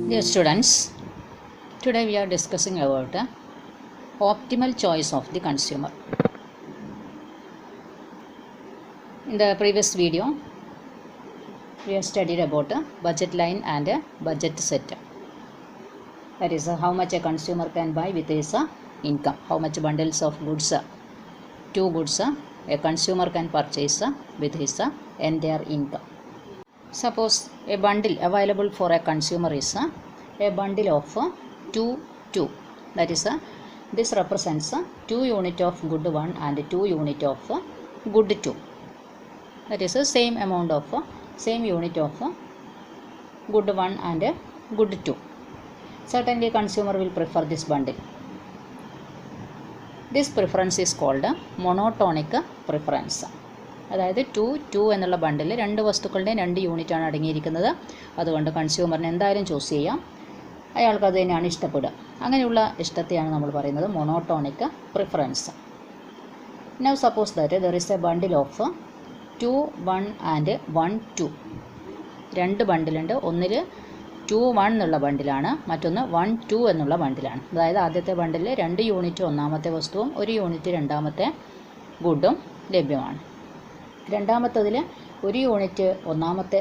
Dear students, today we are discussing about optimal choice of the consumer. In the previous video, we have studied about budget line and budget set. That is how much a consumer can buy with his income, how much bundles of goods, two goods a consumer can purchase with his entire income. Suppose a bundle available for a consumer is a bundle of 2. That is, this represents 2 unit of good 1 and 2 unit of good 2. That is the same amount of same unit of good 1 and good 2. Certainly consumer will prefer this bundle. This preference is called monotonic preference. അതായത് 2 എന്നുള്ള ബണ്ടിൽ രണ്ട് വസ്തുക്കളുടെയും 2 യൂണിറ്റാണ് അടങ്ങിയിരിക്കുന്നത്. അതുകൊണ്ട് കൺസ്യൂമറിന് എന്തായാലും choose ചെയ്യാം, അയാൾക്ക് അത് തന്നെയാണ് ഇഷ്ടപ്പെടുക. അങ്ങനെയുള്ള ഇഷ്ടത്തെയാണ് നമ്മൾ പറയുന്നത് monotonic preference. Now suppose that there is a bundle of 2 1 and 1 2. രണ്ട് ബണ്ടിലുണ്ട്. ഒന്നിൽ 2 1 എന്നുള്ള ബണ്ടിലാണ്, മറ്റൊന്ന് 1 2 എന്നുള്ള ബണ്ടിലാണ്. അതായത് ആദ്യത്തെ ബണ്ടിൽ 2 യൂണിറ്റ് ഒന്നാമത്തെ വസ്തുവും 1 യൂണിറ്റ് രണ്ടാമത്തെ ഗുഡും ലഭ്യമാണ്. രണ്ടാമത്തതിൽ 1 യൂണിറ്റ് ഒന്നാമത്തെ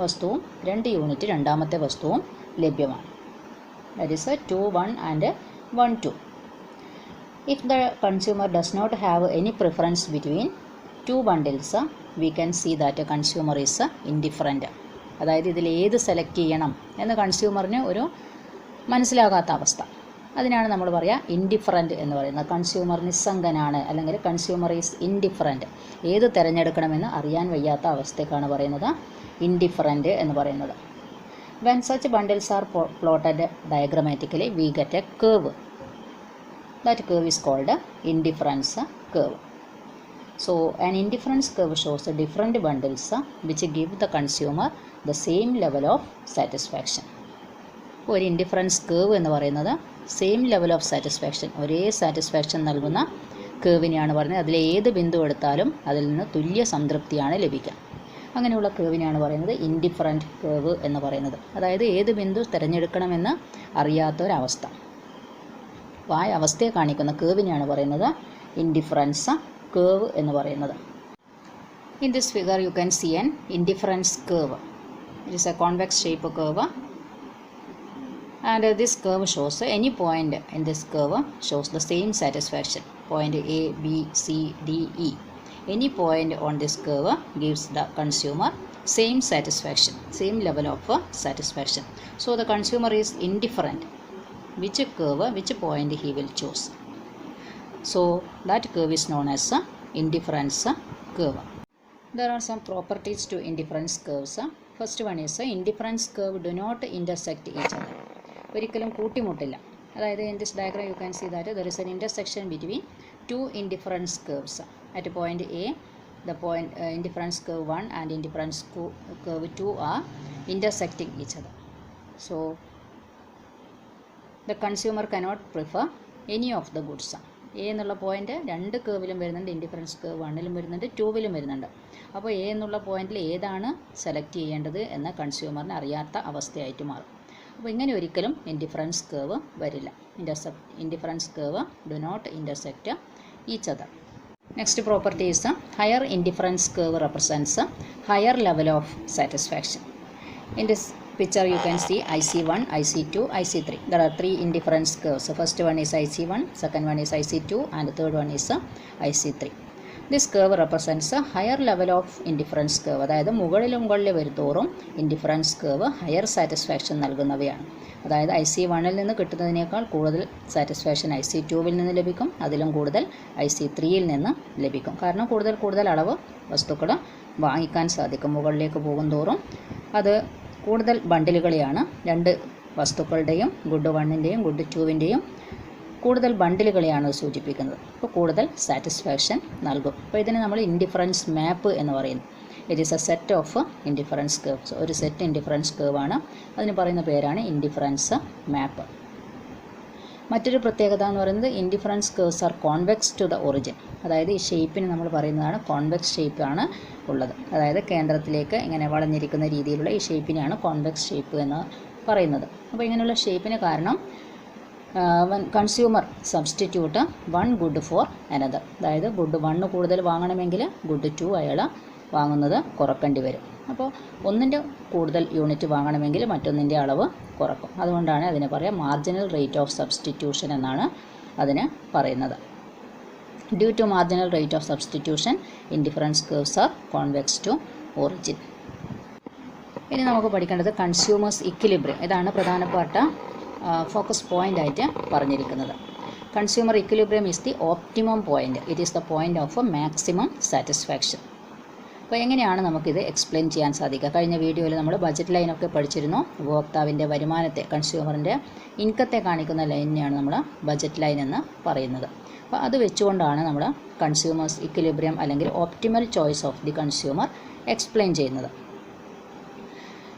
വസ്തുവും 2 യൂണിറ്റ് രണ്ടാമത്തെ വസ്തുവും ലഭ്യമാണ്. That is 2 1 and 1 2. If the consumer does not have any preference between 2 bundles, we can see that consumer is indifferent. അതായത് ഇതിൽ ഏത് സെലക്ട് ചെയ്യണം എന്ന് കൺസ്യൂമറിന് ഒരു മനസ്സിലാകാത്ത അവസ്ഥ. അതിനാണ് നമ്മൾ പറയുക ഇൻഡിഫറൻറ്റ് എന്ന് പറയുന്നത്. കൺസ്യൂമർ നിസ്സംഗനാണ്, അല്ലെങ്കിൽ കൺസ്യൂമർ ഈസ് ഇൻഡിഫറൻറ്റ്. ഏത് തിരഞ്ഞെടുക്കണമെന്ന് അറിയാൻ വയ്യാത്ത അവസ്ഥയ്ക്കാണ് പറയുന്നത് ഇൻഡിഫറൻറ്റ് എന്ന് പറയുന്നത്. When such bundles are plotted diagrammatically we get a curve. That curve is called indifference curve. So an indifference curve shows the different bundles which give the consumer the same level of satisfaction. ഒരു indifference curve എന്ന് പറയുന്നത് same level of satisfaction, ഒരേ satisfaction നൽകുന്ന കേവിനെയാണ് പറയുന്നത്. അതിലെ ഏത് ബിന്ദു എടുത്താലും അതിൽ നിന്ന് തുല്യ സംതൃപ്തിയാണ് ലഭിക്കുക. അങ്ങനെയുള്ള കേവിനെയാണ് പറയുന്നത് ഇൻഡിഫറൻറ്റ് കേവ് എന്ന് പറയുന്നത്. അതായത് ഏത് ബിന്ദു തിരഞ്ഞെടുക്കണമെന്ന് അറിയാത്തൊരവസ്ഥ. അപ്പോൾ ആ അവസ്ഥയെ കാണിക്കുന്ന കേവിനെയാണ് പറയുന്നത് ഇൻഡിഫറൻസ് കേവ് എന്ന് പറയുന്നത്. In this figure you can see an indifference curve. It is a convex shape curve. And this curve shows any point in this curve shows the same satisfaction. Point A, B, C, D, E. Any point on this curve gives the consumer same satisfaction, same level of satisfaction. So the consumer is indifferent which curve, which point he will choose. So that curve is known as indifference curve. There are some properties to indifference curves. First one is indifference curve do not intersect each other. ഒരിക്കലും കൂട്ടിമുട്ടില്ല. അതായത് in this diagram you can see that there is an intersection between 2 indifference curves. At point A the point indifference curve 1 and indifference curve 2 are intersecting each other. So the consumer cannot prefer any of the goods. A എന്നുള്ള point രണ്ട് കേർവിലും വരുന്നുണ്ട്, indifference curve 1ലും വരുന്നുണ്ട്, 2ലും വരുന്നുണ്ട്. അപ്പോൾ A എന്നുള്ള പോയിന്റിൽ ഏതാണ് സെലക്ട് ചെയ്യേണ്ടത് എന്ന കൺസ്യൂമറിന് അറിയാത്ത അവസ്ഥയായിട്ട് മാറും. അപ്പോൾ ഇങ്ങനെ ഒരിക്കലും ഇൻഡിഫറൻസ് കേവ് വരില്ല. Indifference curve do not intersect each other. Next property is higher indifference curve represents higher level of satisfaction. In this picture you can see IC1, IC2, IC3. There are 3 indifference curves. First one is IC1, second one is IC2 and the third one is IC3. This curve represents a higher level of indifference curve. അതായത് മുകളിലും വരുന്തോറും indifference cave higher satisfaction നൽകുന്നവയാണ്. അതായത് IC1ൽ നിന്ന് കിട്ടുന്നതിനേക്കാൾ കൂടുതൽ satisfaction IC2വിൽ നിന്ന് ലഭിക്കും, അതിലും കൂടുതൽ IC3യിൽ നിന്ന് ലഭിക്കും. കാരണം കൂടുതൽ അളവ് വസ്തുക്കൾ വാങ്ങിക്കാൻ സാധിക്കും. മുകളിലേക്ക് പോകുന്തോറും അത് കൂടുതൽ ബണ്ടിലുകളെയാണ്, രണ്ട് വസ്തുക്കളുടെയും ഗുഡ് 1ൻ്റെയും ഗുഡ് 2വിൻ്റെയും കൂടുതൽ ബണ്ടിലുകളെയാണ് സൂചിപ്പിക്കുന്നത്. അപ്പോൾ കൂടുതൽ സാറ്റിസ്ഫാക്ഷൻ നൽകും. അപ്പോൾ ഇതിനെ നമ്മൾ ഇൻഡിഫറൻസ് മാപ്പ് എന്ന് പറയുന്നു. It is a set of indifference curves. ഒരു സെറ്റ് ഇൻഡിഫറൻസ് കേർവാണ്, അതിന് പറയുന്ന പേരാണ് ഇൻഡിഫറൻസ് മാപ്പ്. മറ്റൊരു പ്രത്യേകത എന്ന് പറയുന്നത് indifference curves are convex to the origin. അതായത് ഈ ഷേപ്പിന് നമ്മൾ പറയുന്നതാണ് കോൺവെക്സ് ഷേപ്പാണ് ഉള്ളത്. അതായത് കേന്ദ്രത്തിലേക്ക് ഇങ്ങനെ വളഞ്ഞിരിക്കുന്ന രീതിയിലുള്ള ഈ ഷേപ്പിനെയാണ് കോൺവെക്സ് ഷേപ്പ് എന്ന് പറയുന്നത്. അപ്പോൾ ഇങ്ങനെയുള്ള ഷേപ്പിന് കാരണം consumer substitute one good for another. അതായത് ഗുഡ് 1 കൂടുതൽ വാങ്ങണമെങ്കിൽ ഗുഡ് 2 അയാൾ വാങ്ങുന്നത് കുറക്കേണ്ടി വരും. അപ്പോൾ ഒന്നിൻ്റെ കൂടുതൽ യൂണിറ്റ് വാങ്ങണമെങ്കിൽ മറ്റൊന്നിൻ്റെ അളവ് കുറക്കും. അതുകൊണ്ടാണ് അതിനെ പറയുക മാർജിനൽ റേറ്റ് ഓഫ് സബ്സ്റ്റിറ്റ്യൂഷൻ എന്നാണ് അതിന് പറയുന്നത്. Due to marginal rate of substitution indifference curves are convex to origin. ഇനി നമുക്ക് പഠിക്കേണ്ടത് കൺസ്യൂമേഴ്സ് ഇക്വിലിബ്രിയം. ഇതാണ് പ്രധാനപ്പെട്ട ഫോക്കസ് പോയിൻ്റ് ആയിട്ട് പറഞ്ഞിരിക്കുന്നത്. Consumer equilibrium is the optimum point. It is the point of A maximum satisfaction. അപ്പോൾ എങ്ങനെയാണ് നമുക്കിത് എക്സ്പ്ലെയിൻ ചെയ്യാൻ സാധിക്കുക? കഴിഞ്ഞ വീഡിയോയിൽ നമ്മൾ ബജറ്റ് ലൈനൊക്കെ പഠിച്ചിരുന്നു. ഉപഭോക്താവിൻ്റെ വരുമാനത്തെ, കൺസ്യൂമറിൻ്റെ ഇൻകത്തെ കാണിക്കുന്ന ലൈനിനെയാണ് നമ്മൾ ബജറ്റ് ലൈൻ എന്ന് പറയുന്നത്. അപ്പോൾ അത് വെച്ചുകൊണ്ടാണ് നമ്മൾ കൺസ്യൂമേഴ്സ് ഇക്വിലിബ്രിയം അല്ലെങ്കിൽ optimal choice of the consumer explain ചെയ്യുന്നത്.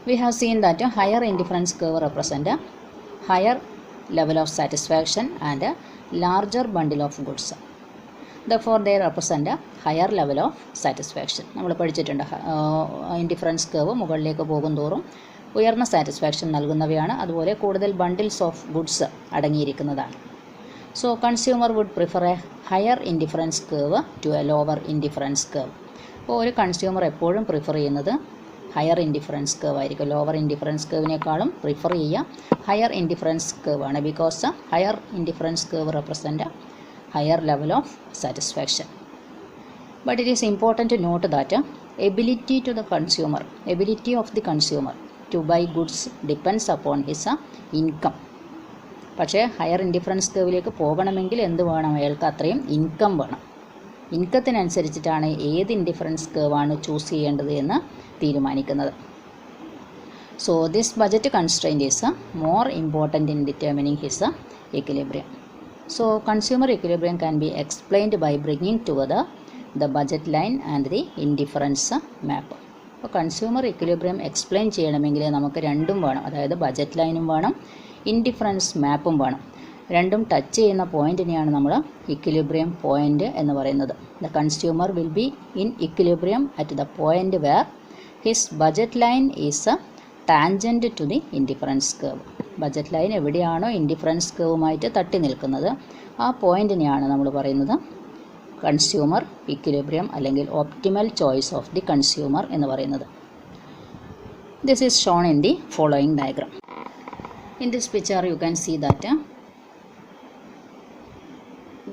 We have seen that higher indifference curve represent higher level of satisfaction and a larger bundle of goods. Therefore they represent a higher level of satisfaction. നമ്മൾ പഠിച്ചിട്ടുണ്ട് indifference curve മുകളിലേക്ക് പോകുന്തോറും ഉയർന്ന satisfaction നൽകുന്നവയാണ്. അതുപോലെ കൂടുതൽ bundles of goods അടങ്ങിയിരിക്കുന്നതാണ്. So consumer would prefer a higher indifference curve to a lower indifference curve. അപ്പോൾ ഒരു കൺസ്യൂമർ എപ്പോഴും പ്രിഫർ ചെയ്യുന്നത് ഹയർ ഇൻഡിഫറൻസ് കർവ് ആയിരിക്കും. ലോവർ ഇൻഡിഫറൻസ് കർവിനേക്കാളും പ്രിഫർ ചെയ്യുക ഹയർ ഇൻഡിഫറൻസ് കർവ് ആണ്. Because higher indifference curve represent higher level of satisfaction. But it is important to note that ability of the consumer to buy goods depends upon his income. പക്ഷേ higher indifference കർവിലേക്ക് പോകണമെങ്കിൽ എന്ത് വേണം? അയാൾക്ക് അത്രയും income വേണം. ഇൻകത്തിനനുസരിച്ചിട്ടാണ് ഏത് indifference കർവാണ് choose ചെയ്യേണ്ടത് എന്ന് തീരുമാനിക്കുന്നത്. So this budget constraint is more important in determining his equilibrium. So consumer equilibrium can be explained by bringing together the budget line and the indifference map. അപ്പോൾ കൺസ്യൂമർ ഇക്വിലിബ്രിയം എക്സ്പ്ലെയിൻ ചെയ്യണമെങ്കിൽ നമുക്ക് രണ്ടും വേണം. അതായത് budget ലൈനും വേണം, indifference മാപ്പും വേണം. രണ്ടും ടച്ച് ചെയ്യുന്ന പോയിൻറ്റിനെയാണ് നമ്മൾ ഇക്വിലിബ്രിയം പോയിൻ്റ് എന്ന് പറയുന്നത്. The consumer will be in equilibrium at the point where his budget line is tangent to the indifference curve. Budget line എവിടെയാണോ ഇൻഡിഫറൻസ് കർവുമായിട്ട് തട്ടി നിൽക്കുന്നത് ആ പോയിൻറ്റിനെയാണ് നമ്മൾ പറയുന്നത് കൺസ്യൂമർ ഇക്വിലിബ്രിയം അല്ലെങ്കിൽ optimal choice of the consumer എന്ന് പറയുന്നത്. This is shown in the following diagram. In this picture you can see that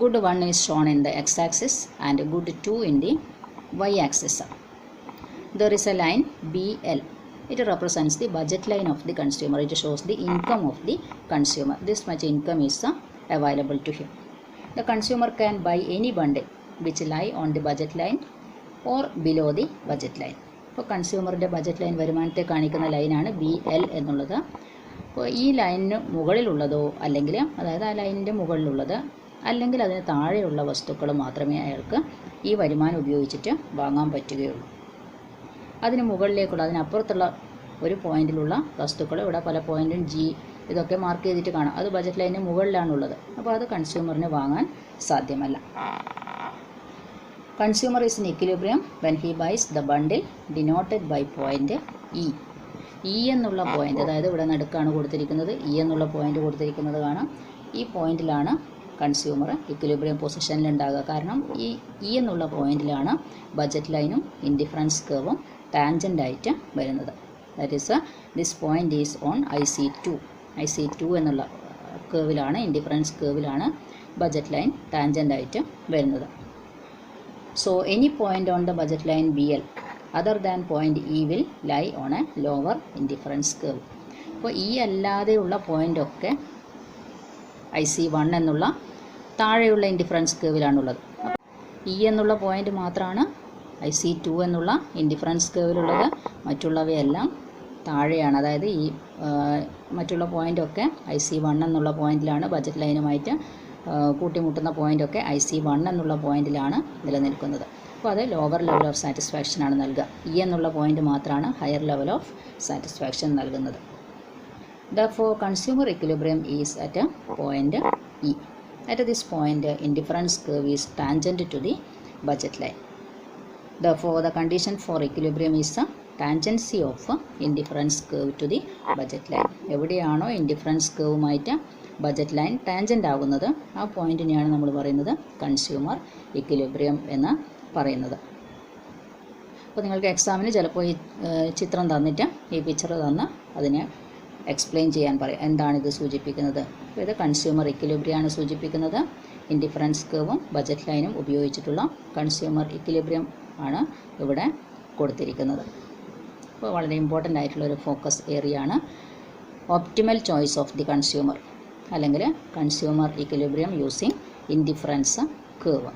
good 1 is shown in the x-axis and good 2 in the y-axis. There is a line BL. It represents the budget line of the consumer. It shows the income of the consumer. This much income is available to him. The consumer can buy any bundle which lie on the budget line or below the budget line. ഇപ്പോൾ കൺസ്യൂമറിൻ്റെ budget line വരുമാനത്തെ കാണിക്കുന്ന ലൈനാണ് BL എന്നുള്ളത്. അപ്പോൾ ഈ ലൈനിന് മുകളിലുള്ളതോ അല്ലെങ്കിൽ അതായത് ആ ലൈനിൻ്റെ മുകളിലുള്ളത് അല്ലെങ്കിൽ അതിന് താഴെയുള്ള വസ്തുക്കൾ മാത്രമേ അയാൾക്ക് ഈ വരുമാനം ഉപയോഗിച്ചിട്ട് വാങ്ങാൻ പറ്റുകയുള്ളൂ. അതിന് മുകളിലേക്കുള്ള അതിനപ്പുറത്തുള്ള ഒരു പോയിന്റിലുള്ള വസ്തുക്കൾ ഇവിടെ പല പോയിന്റും G ഇതൊക്കെ മാർക്ക് ചെയ്തിട്ട് കാണാം. അത് ബജറ്റ് ലൈനിന് മുകളിലാണുള്ളത്. അപ്പോൾ അത് കൺസ്യൂമറിന് വാങ്ങാൻ സാധ്യമല്ല. Consumer is in equilibrium when he buys the bundle denoted by point E. E എന്നുള്ള പോയിന്റ്, അതായത് ഇവിടെ നടുക്കാണ് കൊടുത്തിരിക്കുന്നത്, E എന്നുള്ള പോയിന്റ് കൊടുത്തിരിക്കുന്നത് കാണാം. ഈ പോയിന്റിലാണ് കൺസ്യൂമർ ഇക്വിലിബ്രിയം പൊസിഷനിൽ ഉണ്ടാകുക. കാരണം ഈ E എന്നുള്ള പോയിന്റിലാണ് ബജറ്റ് ലൈനും ഇൻഡിഫറൻസ് കർവും ടാൻജൻ്റായിട്ട് വരുന്നത്. That is this point is on IC2 എന്നുള്ള കർവിലാണ്, ഇൻഡിഫറൻസ് കർവിലാണ് ബജറ്റ് ലൈൻ ടാൻജൻ്റായിട്ട് വരുന്നത്. So any point on the budget line BL other than point E will lie on a lower indifference curve. അപ്പോൾ ഈ അല്ലാതെയുള്ള പോയിൻ്റൊക്കെ IC1 എന്നുള്ള താഴെയുള്ള ഇൻഡിഫറൻസ് കർവിലാണുള്ളത്. E എന്നുള്ള പോയിന്റ് മാത്രമാണ് IC2 എന്നുള്ള ഇൻഡിഫറൻസ് കർവിലുള്ളത്. മറ്റുള്ളവയെല്ലാം താഴെയാണ്. അതായത് ഈ മറ്റുള്ള പോയിൻ്റൊക്കെ IC1 എന്നുള്ള പോയിന്റിലാണ്, ബജറ്റ് ലൈനുമായിട്ട് കൂട്ടിമുട്ടുന്ന പോയിൻ്റൊക്കെ IC1 എന്നുള്ള പോയിന്റിലാണ് നിലനിൽക്കുന്നത്. അപ്പോൾ അത് ലോവർ ലെവൽ ഓഫ് സാറ്റിസ്ഫാക്ഷനാണ് നൽകുക. E എന്നുള്ള പോയിന്റ് മാത്രമാണ് ഹയർ ലെവൽ ഓഫ് സാറ്റിസ്ഫാക്ഷൻ നൽകുന്നത്. Therefore, consumer equilibrium is at a point E. At this point, indifference curve is tangent to the budget line. Therefore, the condition for equilibrium is the tangency of indifference curve to the budget line. എവിടെയാണോ indifference കർവുമായിട്ട് budget line tangent ആകുന്നത് ആ പോയിന്റിനെയാണ് നമ്മൾ പറയുന്നത് consumer equilibrium എന്ന് പറയുന്നത്. അപ്പോൾ നിങ്ങൾക്ക് എക്സാമിന് ചിലപ്പോൾ ഈ ചിത്രം തന്നിട്ട് ഈ പിക്ചർ തന്ന് അതിനെ എക്സ്പ്ലെയിൻ ചെയ്യാൻ പറയും. എന്താണിത് സൂചിപ്പിക്കുന്നത്? അപ്പോൾ ഇത് കൺസ്യൂമർ ഇക്വിലിബ്രിയമാണ് സൂചിപ്പിക്കുന്നത്. ഇൻഡിഫറൻസ് കർവും ബജറ്റ് ലൈനും ഉപയോഗിച്ചിട്ടുള്ള കൺസ്യൂമർ ഇക്വിലിബ്രിയം ആണ് ഇവിടെ കൊടുത്തിരിക്കുന്നത്. അപ്പോൾ വളരെ ഇമ്പോർട്ടൻ്റ് ആയിട്ടുള്ളൊരു ഫോക്കസ് ഏരിയ ആണ് optimal choice of the consumer അല്ലെങ്കിൽ consumer equilibrium using indifference curve.